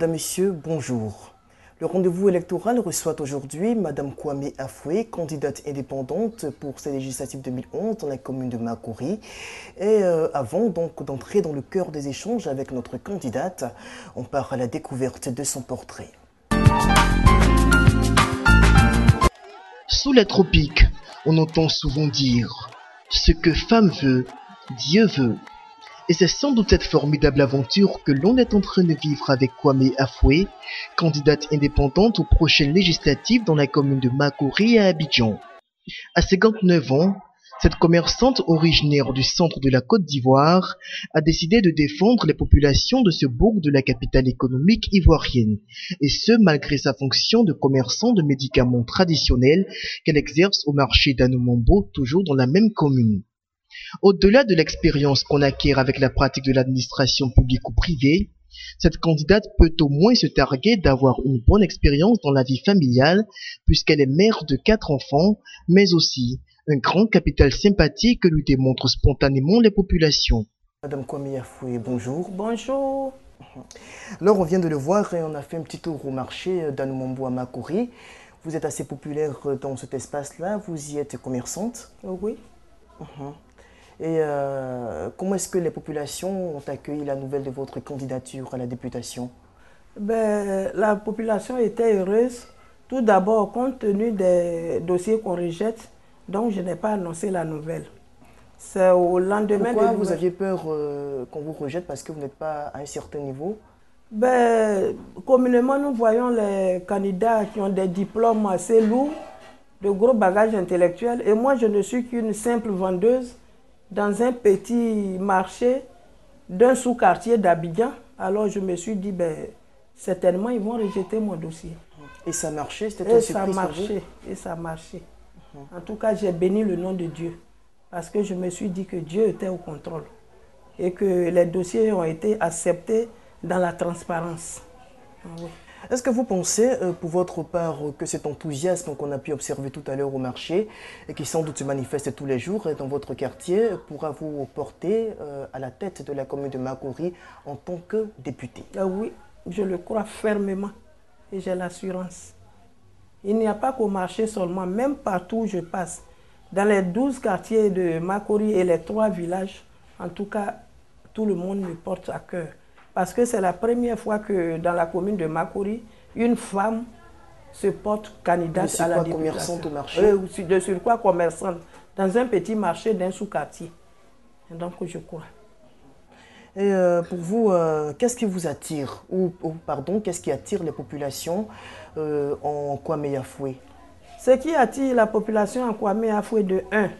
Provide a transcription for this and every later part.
Madame, Monsieur, bonjour. Le rendez-vous électoral reçoit aujourd'hui Madame Kwame Afoué, candidate indépendante pour ces législatives 2011 dans la commune de Makori. Et avant donc d'entrer dans le cœur des échanges avec notre candidate, on part à la découverte de son portrait. Sous les tropiques, on entend souvent dire « Ce que femme veut, Dieu veut ». Et c'est sans doute cette formidable aventure que l'on est en train de vivre avec Kwame Afoué, candidate indépendante aux prochaines législatives dans la commune de Makori à Abidjan. À 59 ans, cette commerçante originaire du centre de la Côte d'Ivoire a décidé de défendre les populations de ce bourg de la capitale économique ivoirienne, et ce malgré sa fonction de commerçant de médicaments traditionnels qu'elle exerce au marché d'Anoumambo, toujours dans la même commune. Au-delà de l'expérience qu'on acquiert avec la pratique de l'administration publique ou privée, cette candidate peut au moins se targuer d'avoir une bonne expérience dans la vie familiale puisqu'elle est mère de 4 enfants, mais aussi un grand capital sympathie que lui démontrent spontanément les populations. Madame Kwame Afoué, bonjour. Bonjour. Alors on vient de le voir et on a fait un petit tour au marché d'Anoumambo à Makori. Vous êtes assez populaire dans cet espace-là, vous y êtes commerçante? Oui. Et comment est-ce que les populations ont accueilli la nouvelle de votre candidature à la députation? La population était heureuse. Tout d'abord, compte tenu des dossiers qu'on rejette, donc je n'ai pas annoncé la nouvelle. C'est au lendemain. Pourquoi vous aviez peur qu'on vous rejette parce que vous n'êtes pas à un certain niveau? Communément, nous voyons les candidats qui ont des diplômes assez lourds, de gros bagages intellectuels. Et moi, je ne suis qu'une simple vendeuse dans un petit marché d'un sous-quartier d'Abidjan. Alors je me suis dit, certainement ils vont rejeter mon dossier. Et ça marchait? C'était une surprise pour vous? Et ça marchait. En tout cas, j'ai béni le nom de Dieu. Parce que je me suis dit que Dieu était au contrôle. Et que les dossiers ont été acceptés dans la transparence. Oui. Est-ce que vous pensez, pour votre part, que cet enthousiasme qu'on a pu observer tout à l'heure au marché, et qui sans doute se manifeste tous les jours dans votre quartier, pourra vous porter à la tête de la commune de Makori en tant que député? Oui, je le crois fermement et j'ai l'assurance. Il n'y a pas qu'au marché seulement, même partout où je passe. Dans les 12 quartiers de Makori et les 3 villages, en tout cas, tout le monde me porte à cœur. Parce que c'est la première fois que dans la commune de Makori, une femme se porte candidate à la députation. Commerçante au marché? De surcroît commerçante, dans un petit marché d'un sous-quartier. Donc je crois. Et pour vous, qu'est-ce qui vous attire, pardon, qu'est-ce qui attire les populations en Kwame Afoué? Ce qui attire la population en Kwame Afoué, de 1,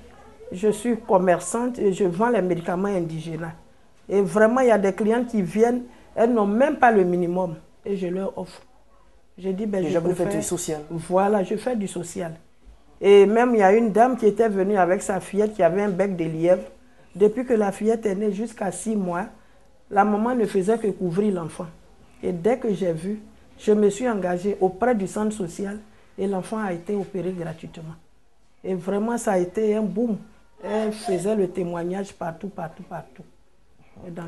je suis commerçante et je vends les médicaments indigènes. Et vraiment, il y a des clients qui viennent, elles n'ont même pas le minimum. Et je leur offre. Je dis, déjà, vous faites du social? Voilà, je fais du social. Et même, il y a une dame qui était venue avec sa fillette qui avait un bec de lièvre. Depuis que la fillette est née jusqu'à 6 mois, la maman ne faisait que couvrir l'enfant. Et dès que j'ai vu, je me suis engagée auprès du centre social et l'enfant a été opéré gratuitement. Et vraiment, ça a été un boom. Elle faisait le témoignage partout.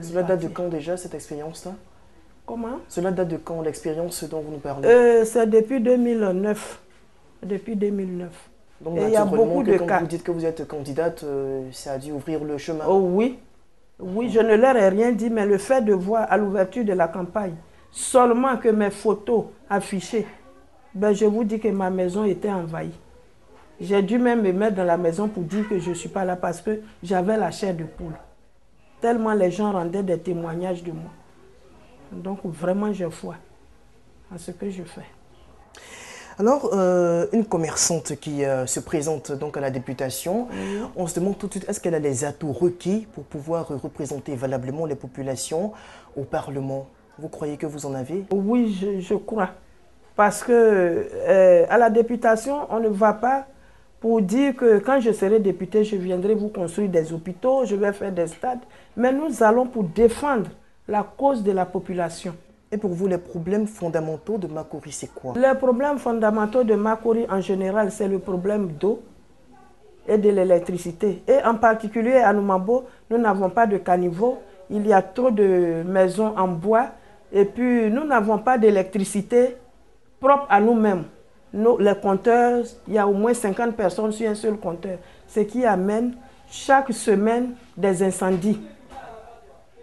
Cela date de quand déjà, cette expérience-là? Comment? Cela date de quand, l'expérience dont vous nous parlez? C'est depuis 2009. Depuis 2009. Donc, il y a beaucoup de cas. Quand vous dites que vous êtes candidate, ça a dû ouvrir le chemin? Oh oui. Oui, je ne leur ai rien dit, mais le fait de voir à l'ouverture de la campagne, seulement que mes photos affichées, je vous dis que ma maison était envahie. J'ai dû même me mettre dans la maison pour dire que je ne suis pas là parce que j'avais la chair de poule. Tellement les gens rendaient des témoignages de moi. Donc vraiment, j'ai foi à ce que je fais. Alors, une commerçante qui se présente donc à la députation, on se demande tout de suite, est-ce qu'elle a les atouts requis pour pouvoir représenter valablement les populations au Parlement? Vous croyez que vous en avez? Oui, je crois. Parce que à la députation, on ne va pas pour dire que quand je serai député, je viendrai vous construire des hôpitaux, je vais faire des stades. Mais nous allons pour défendre la cause de la population. Et pour vous, les problèmes fondamentaux de Makori, c'est quoi? Les problèmes fondamentaux de Makori, en général, c'est le problème d'eau et de l'électricité. Et en particulier à Anoumambo, nous n'avons pas de caniveau. Il y a trop de maisons en bois Et puis, nous n'avons pas d'électricité propre à nous-mêmes. Les compteurs, il y a au moins 50 personnes sur un seul compteur. Ce qui amène chaque semaine des incendies.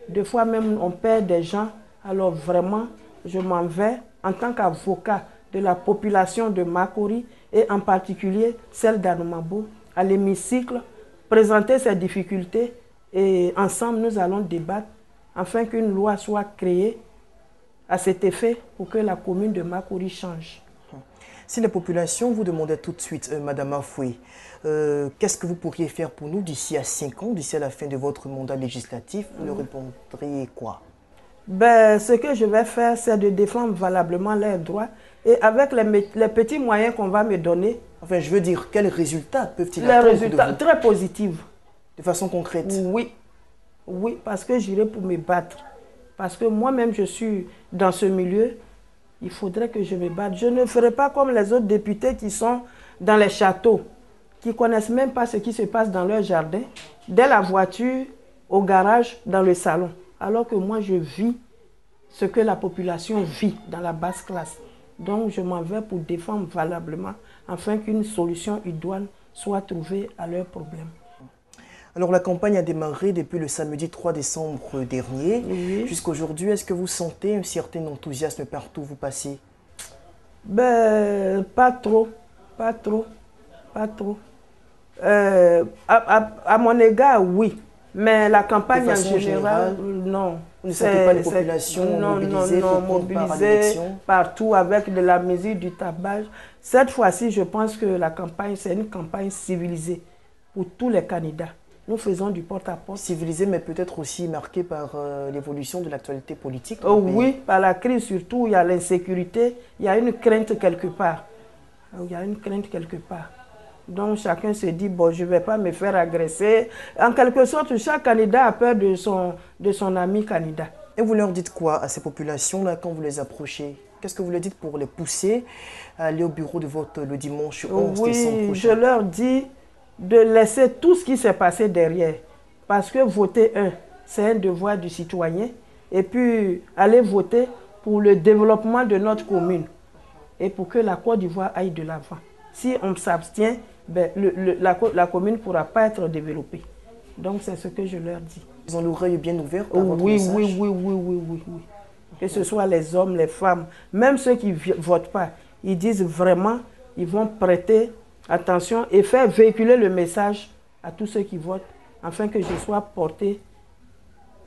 Des fois même, on perd des gens. Alors vraiment, je m'en vais en tant qu'avocat de la population de Makori et en particulier celle d'Anoumabo à l'hémicycle, présenter ces difficultés et ensemble nous allons débattre afin qu'une loi soit créée à cet effet pour que la commune de Makori change. Si la population vous demandait tout de suite, Madame Afoué, qu'est-ce que vous pourriez faire pour nous d'ici à 5 ans, d'ici à la fin de votre mandat législatif, vous leur répondriez quoi? Ben, ce que je vais faire, c'est de défendre valablement leurs droits et avec les petits moyens qu'on va me donner. Enfin, je veux dire, quels résultats peuvent-ils attendre? Les résultats très positifs. De façon concrète? Oui, oui, parce que j'irai pour me battre. Parce que moi-même, je suis dans ce milieu. Il faudrait que je me batte. Je ne ferai pas comme les autres députés qui sont dans les châteaux, qui ne connaissent même pas ce qui se passe dans leur jardin, dès la voiture, au garage, dans le salon. Alors que moi, je vis ce que la population vit dans la basse classe. Donc, je m'en vais pour défendre valablement, afin qu'une solution idoine soit trouvée à leurs problèmes. Alors, la campagne a démarré depuis le samedi 3 décembre dernier. Oui. Jusqu'à aujourd'hui, est-ce que vous sentez un certain enthousiasme partout où vous passez? Ben, pas trop, pas trop, pas trop. À mon égard, oui. Mais la campagne en général, non. Vous ne sentez pas les populations mobilisées partout avec de la musique, du tabac. Cette fois-ci, je pense que la campagne, c'est une campagne civilisée pour tous les candidats. Nous faisons du porte-à-porte. Civilisé, mais peut-être aussi marqué par l'évolution de l'actualité politique. Oui, par la crise surtout, il y a l'insécurité, il y a une crainte quelque part. Il y a une crainte quelque part. Donc chacun se dit, bon, je ne vais pas me faire agresser. En quelque sorte, chaque candidat a peur de son ami candidat. Et vous leur dites quoi à ces populations-là quand vous les approchez? Qu'est-ce que vous leur dites pour les pousser à aller au bureau de vote le dimanche 11 décembre prochain? Je leur dis de laisser tout ce qui s'est passé derrière. Parce que voter c'est un devoir du citoyen. Et puis, aller voter pour le développement de notre commune. Et pour que la Côte d'Ivoire aille de l'avant. Si on s'abstient, ben, la commune ne pourra pas être développée. Donc, c'est ce que je leur dis. Ils ont l'oreille bien ouverte par votre oui, message? oui. Que ce soit les hommes, les femmes, même ceux qui ne votent pas. Ils disent vraiment, ils vont prêter attention et faire véhiculer le message à tous ceux qui votent, afin que je sois porté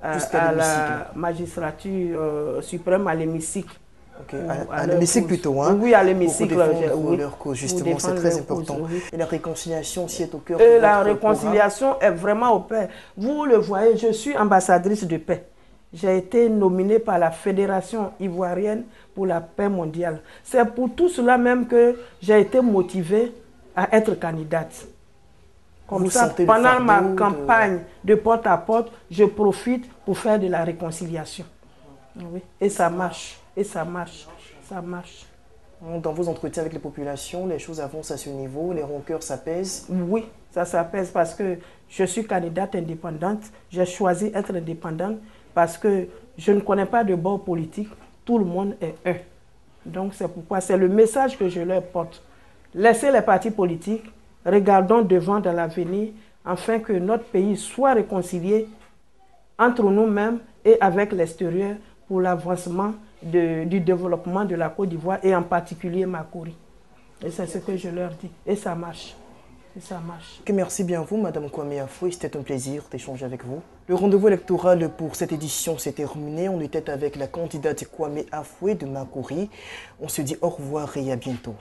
à la magistrature suprême, à l'hémicycle. Okay. À l'hémicycle plutôt, hein? Oui, à l'hémicycle. Pour leur cause, justement, c'est très important. Oui. Et la réconciliation aussi est au cœur de la réconciliation est vraiment au paix. Vous le voyez, je suis ambassadrice de paix. J'ai été nominée par la Fédération ivoirienne pour la paix mondiale. C'est pour tout cela même que j'ai été motivée à être candidate. Comme ça, pendant ma campagne de porte-à-porte, je profite pour faire de la réconciliation. Oui. Et ça marche. Et ça marche. Ça marche. Dans vos entretiens avec les populations, les choses avancent à ce niveau, les rancœurs s'apaisent? Oui, ça s'apaise parce que je suis candidate indépendante. J'ai choisi d'être indépendante parce que je ne connais pas de bord politique. Tout le monde est un. Donc c'est pourquoi c'est le message que je leur porte. Laissez les partis politiques, regardons devant dans l'avenir, afin que notre pays soit réconcilié entre nous-mêmes et avec l'extérieur pour l'avancement du développement de la Côte d'Ivoire et en particulier Makori. Et c'est ce que je leur dis. Et ça marche. Et ça marche. Merci bien à vous, Madame Kwame Afoué. C'était un plaisir d'échanger avec vous. Le rendez-vous électoral pour cette édition s'est terminé. On était avec la candidate Kwame Afoué de Makori. On se dit au revoir et à bientôt.